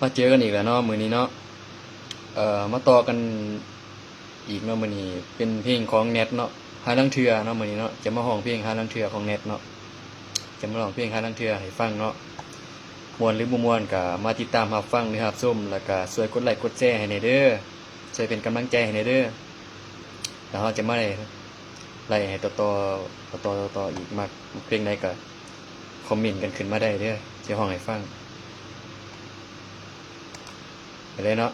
มาเจอกันอีกแล้วเนาะมื้อนี้เนาะมาต่อกันอีกเนาะมื้อนี้เป็นเพลงของเน็ตเนาะหาลังเทื่อเนาะมื้อนี้เนาะจะมาร้องเพลงหาลังเทื่อของเน็ตเนาะจะมาร้องเพลงหาลังเทื่อให้ฟังเนาะม่วนหรือบ่ม่วนก็มาติดตามรับฟังหรือรับชมแล้วก็ช่วยกดไลค์กดแชร์ให้หน่อยเด้อช่วยเป็นกำลังใจให้หน่อยเด้อแล้วเราจะมาไล่ให้ต่ออีกมักเพลงใดก็คอมเมนต์กันขึ้นมาได้เด้อจะร้องให้ฟังไปเลยเนาะ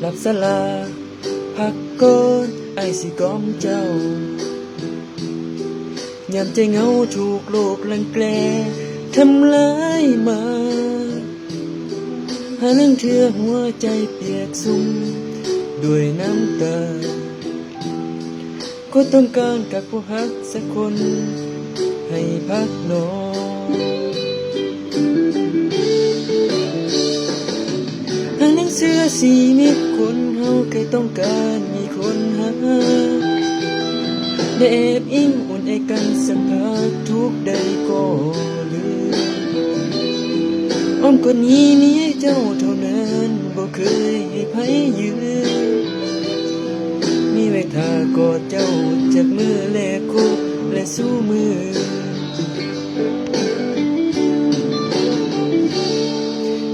รับสลาพักก่อนไอ้สิก้อมเจ้ายามใจเหงาถูกโลกรังแกทำร้ายมาหาเรื่องเธอหัวใจเปียกสุ่มด้วยน้ำตาก็ต้องการกับผู้ฮักสักคนให้พักนอนหาหนังสือสีมีคนเฮาเคยต้องการมีคนหาได้แอบอิงอุ่นไอกันสัมผัสทุกใดก็ลืมอ้อมคนนี้มีให้เจ้าเท่านั้นบ่เคยให้ไผยืมมีไว้ท่ากอดเจ้าจากมือแลกคุกและสู้มือ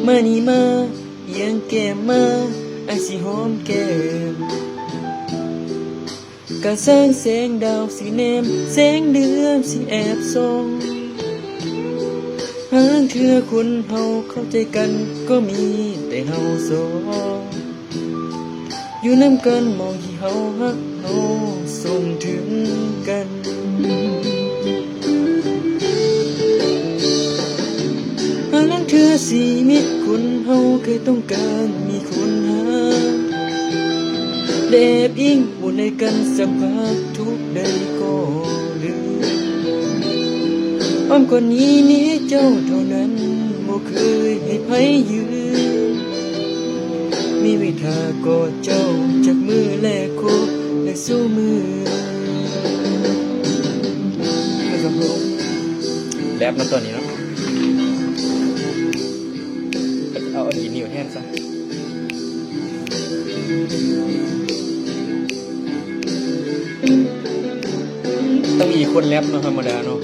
มานี่มาเอียงแก้มมาไอสิหอมแก้มกะแสงดาวสีแนมแสงเดือนสีแอบส่องหางเธอคนเฮาเข้าใจกันก็มีแต่เฮาสองอยู่นำกันมองที่เฮาฮักเฮาส่งถึงกันหางเธอสีมิตรคนเฮาเคยต้องการมีคนหาเด็บอิงอุ่นในกันสัมผัสทุกใดก็ลืมอ้อมคนนี้มีเจ้าเท่านั้นบ่เคยให้ไผยืมมีวิธากอดเจ้าจากมือแลกโคและสู้มือนะครับผมแรปนะตัวนี้เนาะเอาดีนิ้วแทนซะต้องมีคนแรปเนาะธรรมดาเนาะ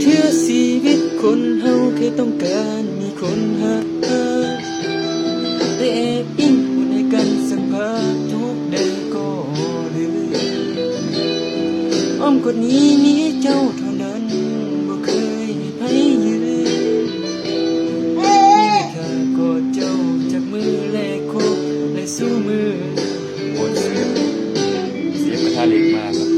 เทื่อชีวิตคนเฮาเคยต้องการมีคนหาได้แอบอิงอุ่นให้กันสัมผัสทุกใดก็ลืมอ้อมคนนี้มีเจ้าเท่านั้นบ่เคยให้ไผยืมมีแค่กอดเจ้าจากมือแลกโคกและสู้มือโอ้เสียงกระทะเหล็กมากครับ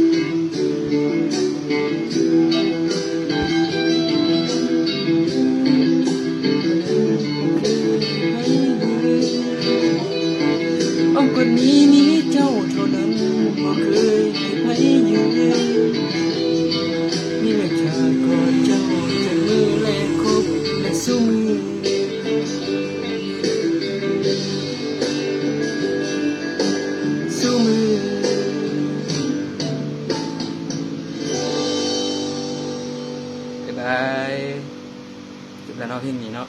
คนนี้มีเจ้าเท่านั้นบ่เคยให้ไผยืมมีแต่ข้ากอดเจ้าจากมือแลกคบและสู้มือสู้มือบ๊ายบายจบแล้วเนาะเพลงนี้เนาะ